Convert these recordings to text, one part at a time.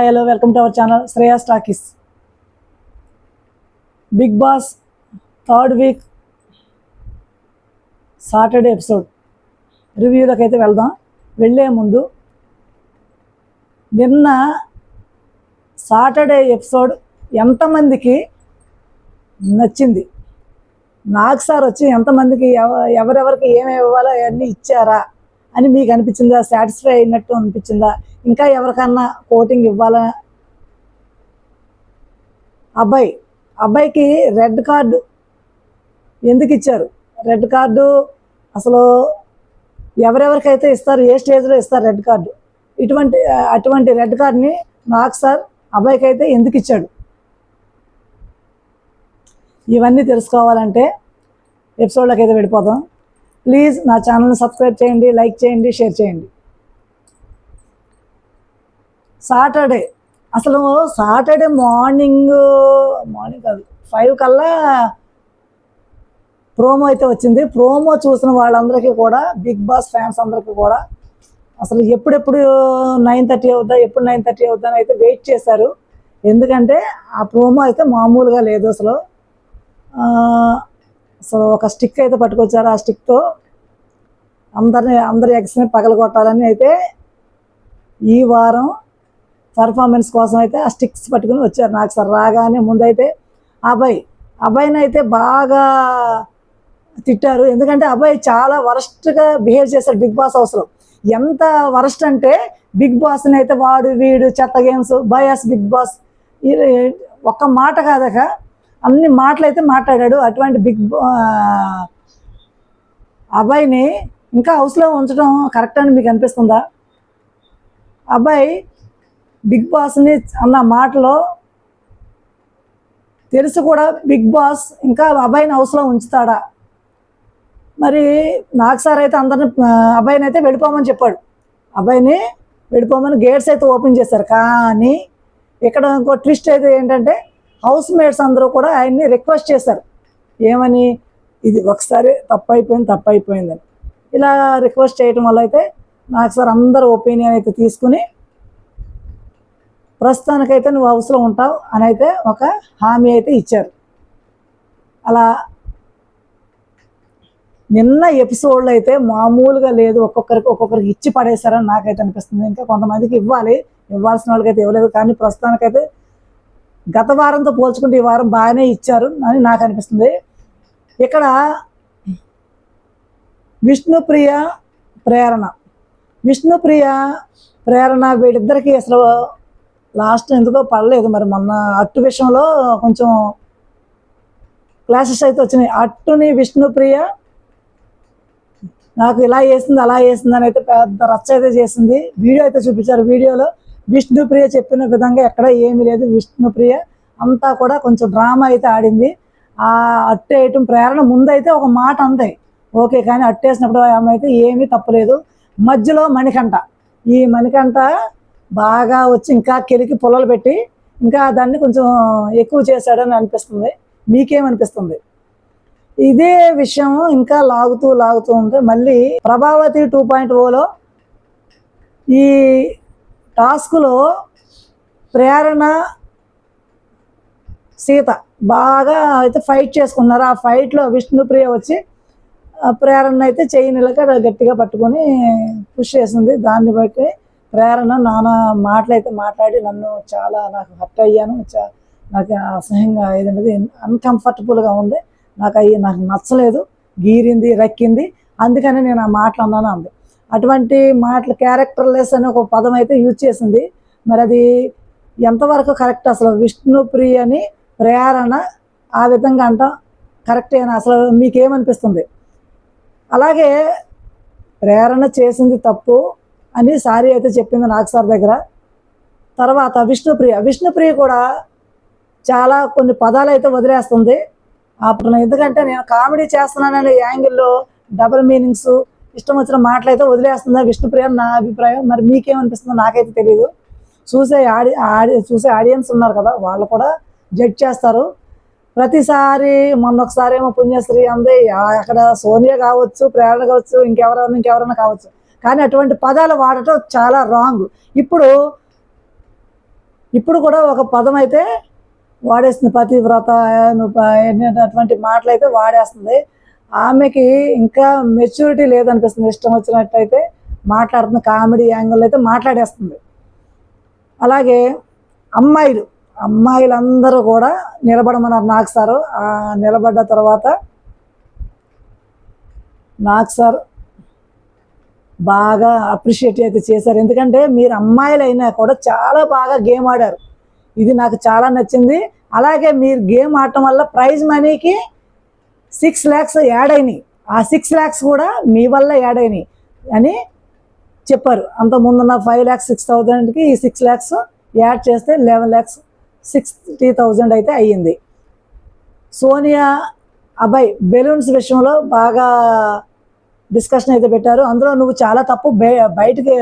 Hello, welcome to our channel Shreya's Talkies. Big Boss third week Saturday episode రివ్యూలోకి అయితే వెళ్దాం. వెళ్ళే ముందు నిన్న సాటర్డే ఎపిసోడ్ ఎంతమందికి నచ్చింది, నాకు సార్ వచ్చి ఎంతమందికి ఎవరెవరికి ఏమేమి ఇవ్వాలో అవన్నీ ఇచ్చారా అని మీకు అనిపించిందా? సాటిస్ఫై అయినట్టు అనిపించిందా? ఇంకా ఎవరికన్నా కోటింగ్ ఇవ్వాలా? అబ్బాయికి రెడ్ కార్డు ఎందుకు ఇచ్చారు? రెడ్ కార్డు అసలు ఎవరెవరికైతే ఇస్తారు, ఏ స్టేజ్లో ఇస్తారు రెడ్ కార్డు? అటువంటి రెడ్ కార్డుని నాకు సార్ అబ్బాయికి అయితే ఎందుకు ఇచ్చాడు? ఇవన్నీ తెలుసుకోవాలంటే ఎపిసోడ్లోకి అయితే వెళ్ళిపోదాం. ప్లీజ్ నా ఛానల్ని సబ్స్క్రైబ్ చేయండి, లైక్ చేయండి, షేర్ చేయండి. సాటర్డే మార్నింగ్ కాదు 5 కల్లా ప్రోమో అయితే వచ్చింది. ప్రోమో చూసిన వాళ్ళందరికీ కూడా, బిగ్ బాస్ ఫ్యాన్స్ అందరికీ కూడా అసలు ఎప్పుడెప్పుడు 9:30 అవుద్దా అని అయితే వెయిట్ చేశారు. ఎందుకంటే ఆ ప్రోమో అయితే మామూలుగా లేదు. అసలు ఒక స్టిక్ అయితే పట్టుకొచ్చారు. ఆ స్టిక్తో అందరి ఎగ్స్ని పగలగొట్టాలని అయితే ఈ వారం పర్ఫార్మెన్స్ కోసం అయితే ఆ స్టిక్స్ పట్టుకుని వచ్చారు. నాకు సార్ రాగానే ముందైతే అబ్బాయిని అయితే బాగా తిట్టారు. ఎందుకంటే అబ్బాయి చాలా వరస్ట్గా బిహేవ్ చేశాడు బిగ్ బాస్ హౌస్లో. ఎంత వరస్ట్ అంటే బిగ్ బాస్ని అయితే వీడు చెత్త గేమ్స్, బయాస్ బిగ్ బాస్, ఒక్క మాట కాదక అన్ని మాటలు అయితే మాట్లాడాడు. అటువంటి అబ్బాయిని ఇంకా హౌస్లో ఉంచడం కరెక్ట్ అని మీకు అనిపిస్తుందా? అబ్బాయి బిగ్ బాస్ని అన్న మాటలో తెలుసు కూడా బిగ్ బాస్ ఇంకా అబ్బాయిని హౌస్లో ఉంచుతాడా? మరి నాకు సార్ అయితే అబ్బాయిని అయితే వెళ్ళిపోమని చెప్పాడు. అబ్బాయిని వెళ్ళిపోమని గేట్స్ అయితే ఓపెన్ చేశారు. కానీ ఇక్కడ ఇంకో ట్విస్ట్ అయితే ఏంటంటే హౌస్ మేట్స్ అందరూ కూడా ఆయన్ని రిక్వెస్ట్ చేశారు. ఏమని? ఇది ఒకసారి తప్పైపోయిందని ఇలా రిక్వెస్ట్ చేయటం వల్ల అయితే నాకు సార్ అందరు ఒపీనియన్ అయితే తీసుకుని ప్రస్తుతానికైతే నువ్వు హౌస్లో ఉంటావు అని అయితే ఒక హామీ అయితే ఇచ్చారు. అలా నిన్న ఎపిసోడ్లో అయితే మామూలుగా లేదు. ఒక్కొక్కరికి ఇచ్చి పడేశారని నాకైతే అనిపిస్తుంది. ఇంకా కొంతమందికి ఇవ్వాల్సిన వాళ్ళకైతే ఇవ్వలేదు. కానీ ప్రస్తుతానికైతే గత వారంతో పోల్చుకుంటే ఈ వారం బాగానే ఇచ్చారు అని నాకు అనిపిస్తుంది. ఇక్కడ విష్ణుప్రియ ప్రేరణ వీళ్ళిద్దరికీ అసలు లాస్ట్ ఎందుకో పడలేదు. మరి మొన్న అట్టు విషయంలో కొంచెం క్లాసెస్ అయితే వచ్చినాయి. అట్టుని విష్ణుప్రియ నాకు ఇలా చేసింది అలా చేసింది అని అయితే పెద్ద రచ్చ అయితే చేసింది. వీడియో అయితే చూపించారు. వీడియోలో విష్ణుప్రియ చెప్పిన విధంగా ఎక్కడ ఏమీ లేదు. విష్ణుప్రియ అంతా కూడా కొంచెం డ్రామా అయితే ఆడింది. ఆ అట్టు వేయటం ప్రేరణ ముందైతే ఒక మాట అంతే ఓకే, కానీ అట్టేసినప్పుడు ఆమె అయితే ఏమీ తప్పలేదు. మధ్యలో ఈ మణికంఠ బాగా వచ్చి ఇంకా కెలికి పొలలు పెట్టి ఇంకా దాన్ని కొంచెం ఎక్కువ చేశాడని అనిపిస్తుంది. మీకేమనిపిస్తుంది? ఇదే విషయం ఇంకా లాగుతూ ఉంటే మళ్ళీ ప్రభావతి 2.0లో ఈ టాస్క్లో ప్రేరణ సీత బాగా అయితే ఫైట్ చేసుకున్నారు. ఆ ఫైట్లో విష్ణుప్రియ వచ్చి ప్రేరణ అయితే చేయనిలక గట్టిగా పట్టుకొని పుష్ చేసింది. దాన్ని బట్టి ప్రేరణ నానా మాటలు అయితే మాట్లాడి నాకు హర్ట్ అయ్యాను. నాకు అసహ్యంగా ఏదంటే అన్కంఫర్టబుల్గా ఉంది. నాకు నచ్చలేదు, గీరింది, రక్కింది. అందుకని నేను ఆ మాటలు అన్నాను అంది. అటువంటి మాటలు క్యారెక్టర్లెస్ అని ఒక పదం అయితే యూజ్ చేసింది. మరి అది ఎంతవరకు కరెక్ట్? అసలు విష్ణుప్రియని ప్రేరణ ఆ విధంగా అంటాం కరెక్టేనా? అసలు మీకేమనిపిస్తుంది? అలాగే ప్రేరణ చేసింది తప్పు అని సారీ అయితే చెప్పింది నాకు సార్ దగ్గర. తర్వాత విష్ణుప్రియ కూడా చాలా కొన్ని పదాలు అయితే వదిలేస్తుంది. అప్పుడు ఎందుకంటే నేను కామెడీ చేస్తున్నాననే యాంగిల్లో డబుల్ మీనింగ్స్, ఇష్టం వచ్చిన మాటలు అయితే వదిలేస్తుందా విష్ణుప్రియ? నా అభిప్రాయం. మరి మీకేమనిపిస్తుందో నాకైతే తెలియదు. చూసే ఆడియన్స్ ఉన్నారు కదా, వాళ్ళు కూడా జడ్జ్ చేస్తారు. ప్రతిసారి మొన్నొకసారి ఏమో పుణ్యశ్రీ అంది, అక్కడ సోనియా కావచ్చు, ప్రేరణ కావచ్చు, ఇంకెవరైనా కావచ్చు. కానీ అటువంటి పదాలు వాడటం చాలా రాంగ్. ఇప్పుడు ఇప్పుడు కూడా ఒక పదం అయితే వాడేస్తుంది, పతివ్రత అటువంటి మాటలు అయితే వాడేస్తుంది. ఆమెకి ఇంకా మెచ్యూరిటీ లేదనిపిస్తుంది, ఇష్టం వచ్చినట్టయితే మాట్లాడుతుంది, కామెడీ యాంగిల్ అయితే మాట్లాడేస్తుంది. అలాగే అమ్మాయిలందరూ కూడా నిలబడమన్నారు నాగ్ సారు. నిలబడ్డ తర్వాత నాగ్ సార్ బాగా అప్రిషియేట్ అయితే చేశారు. ఎందుకంటే మీరు అమ్మాయిలైనా కూడా చాలా బాగా గేమ్ ఆడారు, ఇది నాకు చాలా నచ్చింది. అలాగే మీరు గేమ్ ఆడటం వల్ల ప్రైజ్ మనీకి 6 lakhs యాడ్ అయినాయి, ఆ 6 lakhs కూడా మీ వల్ల యాడ్ అయినాయి అని చెప్పారు. అంత ముందున్న 5,06,000కి ఈ 6 lakhs యాడ్ చేస్తే 11,60,000 అయితే అయ్యింది. సోనియా అభయ్ బెలూన్స్ విషయంలో బాగా డిస్కషన్ అయితే పెట్టారు. అందులో నువ్వు చాలా తప్పు, బయటకి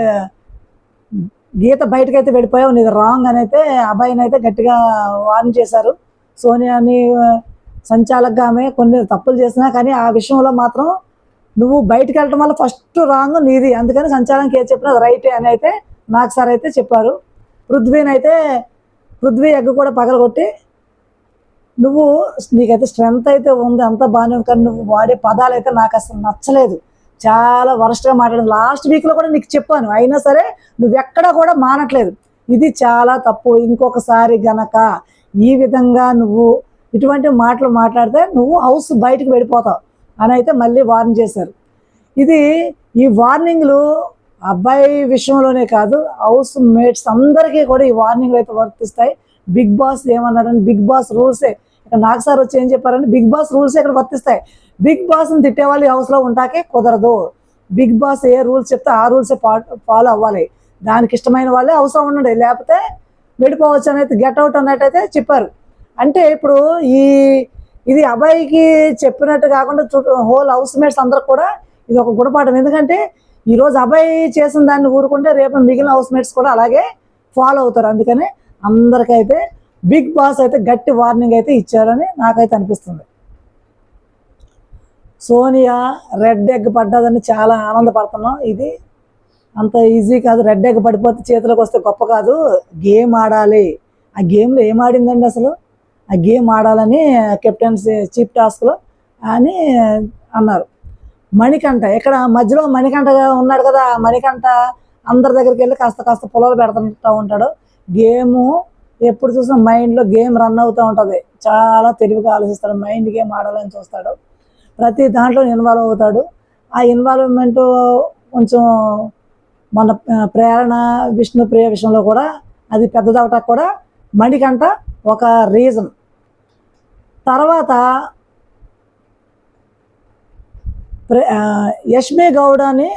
గీత బయటకైతే వెళ్ళిపోయావు, నీది రాంగ్ అని అయితే అభయ్ని అయితే గట్టిగా వార్న్ చేశారు. సోనియాని సంచాలకుగా ఆమె కొన్ని తప్పులు చేసినా కానీ ఆ విషయంలో మాత్రం నువ్వు బయటకు వెళ్ళటం వల్ల ఫస్ట్ రాంగ్ నీది, అందుకని సంచాలకునికి ఏది చెప్పినా రైటే అని అయితే నాగ్ సార్ అయితే చెప్పారు. పృథ్వీ ఎగ్ కూడా పగలగొట్టి, నీకైతే స్ట్రెంగ్త్ అయితే ఉంది, అంత బాగానే ఉంది, కానీ నువ్వు వాడే పదాలు అయితే నాకు అసలు నచ్చలేదు, చాలా వరస్ట్గా మాట్లాడింది. లాస్ట్ వీక్లో కూడా నీకు చెప్పాను, అయినా సరే నువ్వెక్కడా కూడా మానట్లేదు, ఇది చాలా తప్పు. ఇంకొకసారి గనక ఈ విధంగా నువ్వు ఇటువంటి మాటలు మాట్లాడితే నువ్వు హౌస్ బయటకు వెళ్ళిపోతావు అని అయితే మళ్ళీ వార్న్ చేశారు. ఈ వార్నింగ్లు అబ్బాయి విషయంలోనే కాదు, హౌస్ మేట్స్ అందరికీ కూడా ఈ వార్నింగ్లు అయితే వర్తిస్తాయి. బిగ్ బాస్ ఏమన్నాడని, బిగ్ బాస్ రూల్సే ఇక్కడ నాగ్ సార్ వచ్చి ఏం చెప్పారని, బిగ్ బాస్ రూల్సే ఇక్కడ వర్తిస్తాయి. బిగ్ బాస్ని తిట్టేవాళ్ళు ఈ హౌస్లో ఉంటాకే కుదరదు. బిగ్ బాస్ ఏ రూల్స్ చెప్తే ఆ రూల్సే ఫాలో అవ్వాలి, దానికి ఇష్టమైన వాళ్ళే హౌస్లో ఉండండి, లేకపోతే వెళ్ళిపోవచ్చు అని అయితే గెట్ అవుట్ అన్నట్టయితే చెప్పారు. అంటే ఇప్పుడు ఇది అబ్బాయికి చెప్పినట్టు కాకుండా హోల్ హౌస్ మేట్స్ అందరికి కూడా ఇది ఒక గుణపాఠం. ఎందుకంటే ఈరోజు అబ్బాయి చేసిన దాన్ని ఊరుకుంటే రేపు మిగిలిన హౌస్ మేట్స్ కూడా అలాగే ఫాలో అవుతారు. అందుకని అందరికైతే బిగ్ బాస్ అయితే గట్టి వార్నింగ్ అయితే ఇచ్చారని నాకైతే అనిపిస్తుంది. సోనియా రెడ్ ఎగ్ పడ్డదని చాలా ఆనందపడుతున్నాం. ఇది అంత ఈజీ కాదు, రెడ్ ఎగ్ పడిపోతే చేతిలోకి వస్తే గొప్ప కాదు, గేమ్ ఆడాలి. ఆ గేమ్లో ఏం ఆడిందండి అసలు, ఆ గేమ్ ఆడాలని కెప్టెన్స్ చీఫ్ టాస్క్లో అని అన్నారు. మణికంఠ ఇక్కడ మధ్యలో మణికంఠ ఉన్నాడు కదా, మణికంఠ అందరి దగ్గరికి వెళ్ళి కాస్త పొలాలు పెడుతుంటూ ఉంటాడు. గేము ఎప్పుడు చూసినా మైండ్లో గేమ్ రన్ అవుతూ ఉంటుంది, చాలా తెలివిగా ఆలోచిస్తాడు, మైండ్ గేమ్ ఆడాలని చూస్తాడు, ప్రతి దాంట్లో ఇన్వాల్వ్ అవుతాడు. ఆ ఇన్వాల్వ్మెంట్ కొంచెం మన ప్రేరణ విష్ణుప్రియ విషయంలో కూడా అది పెద్దదవటానికి కూడా మణికంఠ ఒక రీజన్. తర్వాత యష్మి గౌడ్ అని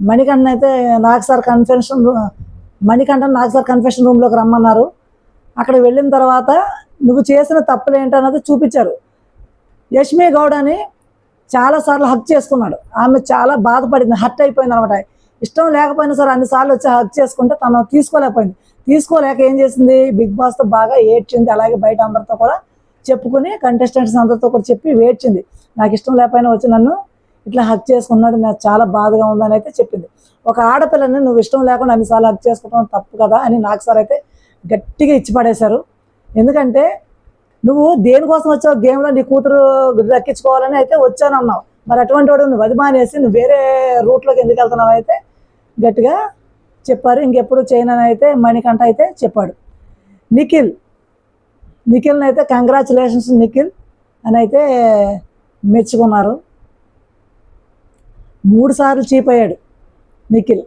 మణికంఠ అయితే నాగ్ సార్ కన్ఫెషన్ రూమ్లోకి రమ్మన్నారు. అక్కడ వెళ్ళిన తర్వాత నువ్వు చేసిన తప్పులు ఏంటన్నది చూపించారు. యష్మి గౌడ్ అని చాలాసార్లు హక్ చేసుకున్నాడు, ఆమె చాలా బాధపడింది, హర్ట్ అయిపోయింది అనమాట. ఇష్టం లేకపోయినా సరే అన్నిసార్లు వచ్చి హక్ చేసుకుంటే తను తీసుకోలేక ఏం చేసింది, బిగ్ బాస్తో బాగా ఏడ్చింది. అలాగే బయట అందరితో కూడా చెప్పుకుని, కంటెస్టెంట్స్ అందరితో కూడా చెప్పి ఏడ్చింది, నాకు ఇష్టం లేకపోయినా వచ్చి నన్ను ఇట్లా హక్ చేసుకున్నాడు, నాకు చాలా బాధగా ఉందని అయితే చెప్పింది. ఒక ఆడపిల్లని నువ్వు ఇష్టం లేకుండా అన్నిసార్లు హక్ చేసుకోవడం తప్పు కదా అని నాగ్ సార్ అయితే గట్టిగా ఇచ్చి పడేశారు. ఎందుకంటే నువ్వు దేనికోసం వచ్చావు, గేమ్లో నీ కూతురు దక్కించుకోవాలని అయితే వచ్చాను అన్నావు, మరి అటువంటి వాడు నువ్వు అది మానేసి నువ్వు వేరే రూట్లోకి ఎందుకు వెళ్తున్నావు అయితే గట్టిగా చెప్పారు. ఇంకెప్పుడు చేయనని అయితే మణికంఠ అయితే చెప్పాడు. నిఖిల్ని అయితే కంగ్రాచులేషన్స్ నిఖిల్ అని అయితే మెచ్చుకున్నారు. 3 సార్లు చీప్ అయ్యాడు నిఖిల్,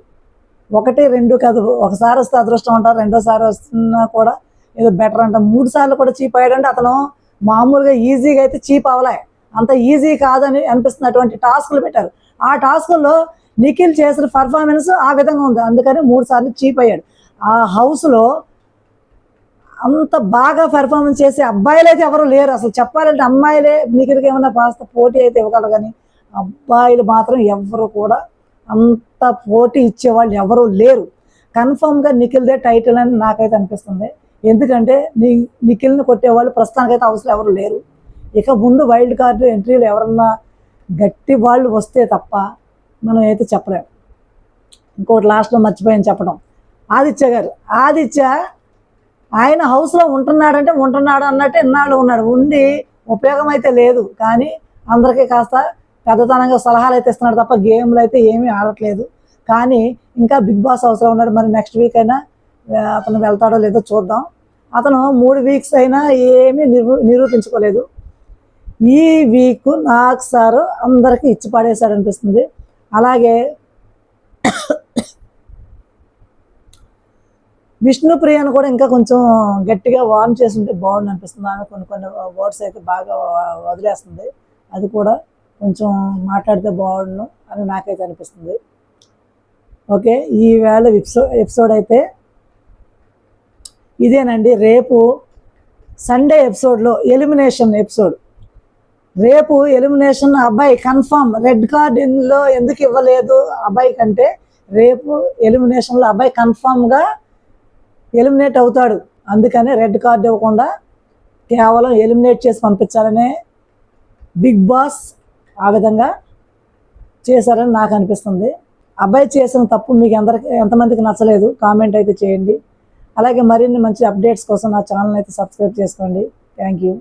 1, 2 కాదు, ఒకసారి వస్తే అదృష్టం అంటారు, రెండోసారి వస్తున్నా కూడా ఏదో బెటర్ అంట, 3 సార్లు కూడా చీప్ అయ్యాడంటే అతను మామూలుగా ఈజీగా అయితే చీప్ అవ్వలే, అంత ఈజీ కాదని అనిపిస్తున్నటువంటి టాస్కులు పెట్టారు. ఆ టాస్కుల్లో నిఖిల్ చేసిన పర్ఫార్మెన్స్ ఆ విధంగా ఉంది, అందుకని 3 సార్లు చీప్ అయ్యాడు. ఆ హౌస్లో అంత బాగా పెర్ఫార్మెన్స్ చేసే అబ్బాయిలు అయితే ఎవరు లేరు. అసలు చెప్పాలంటే అమ్మాయిలే నిఖిల్కి ఏమన్నా కాస్త పోటీ అయితే ఇవ్వగలరు, కానీ అబ్బాయిలు మాత్రం ఎవరు కూడా అంత పోటీ ఇచ్చేవాళ్ళు ఎవరు లేరు. కన్ఫామ్గా నిఖిల్దే టైటిల్ అని నాకైతే అనిపిస్తుంది. ఎందుకంటే నిఖిల్ని కొట్టేవాళ్ళు ప్రస్తుతానికైతే హౌస్లో ఎవరు లేరు. ఇక ముందు వైల్డ్ కార్డు ఎంట్రీలు ఎవరన్నా గట్టి వాళ్ళు వస్తే తప్ప మనం అయితే చెప్పలేము. ఇంకోటి లాస్ట్లో మర్చిపోయాను చెప్పడం, ఆదిత్య గారు. ఆదిత్య ఆయన హౌస్లో ఉంటున్నాడంటే ఉంటున్నాడు అన్నట్టు ఇన్నాళ్ళు ఉన్నాడు. ఉండి ఉపయోగం అయితే లేదు, కానీ అందరికీ కాస్త పెద్దతనంగా సలహాలు అయితే ఇస్తున్నాడు తప్ప గేమ్లు అయితే ఏమీ ఆడట్లేదు. కానీ ఇంకా బిగ్ బాస్ హౌస్లో ఉన్నాడు. మరి నెక్స్ట్ వీక్ అయినా అతను వెళ్తాడో లేదో చూద్దాం. అతను 3 వీక్స్ అయినా ఏమీ నిరూపించుకోలేదు. ఈ వీక్ నాకు సారు అందరికీ ఇచ్చి పడేశాడు అనిపిస్తుంది. అలాగే విష్ణుప్రియను కూడా ఇంకా కొంచెం గట్టిగా వార్న్ చేస్తుంటే బాగుండు అనిపిస్తుంది. ఆమె కొన్ని వర్డ్స్ అయితే బాగా వదిలేస్తుంది. అది కూడా కొంచెం మాట్లాడితే బాగుండు అని నాకైతే అనిపిస్తుంది. ఓకే, ఈవేళ ఎపిసోడ్ అయితే ఇదేనండి. రేపు సండే ఎపిసోడ్లో ఎలిమినేషన్ ఎపిసోడ్. రేపు ఎలిమినేషన్ అబ్బాయి కన్ఫామ్. రెడ్ కార్డులో ఎందుకు ఇవ్వలేదు అబ్బాయి కంటే, రేపు ఎలిమినేషన్లో అబ్బాయి కన్ఫామ్గా ఎలిమినేట్ అవుతాడు. అందుకని రెడ్ కార్డు ఇవ్వకుండా కేవలం ఎలిమినేట్ చేసి పంపించాలనే బిగ్ బాస్ ఆ విధంగా చేశారని నాకు అనిపిస్తుంది. అబ్బాయి చేసిన తప్పు మీకు ఎంతమందికి నచ్చలేదు కామెంట్ అయితే చేయండి. అలాగే మరిన్ని మంచి అప్డేట్స్ కోసం నా ఛానల్ అయితే సబ్స్క్రైబ్ చేసుకోండి. Thank you.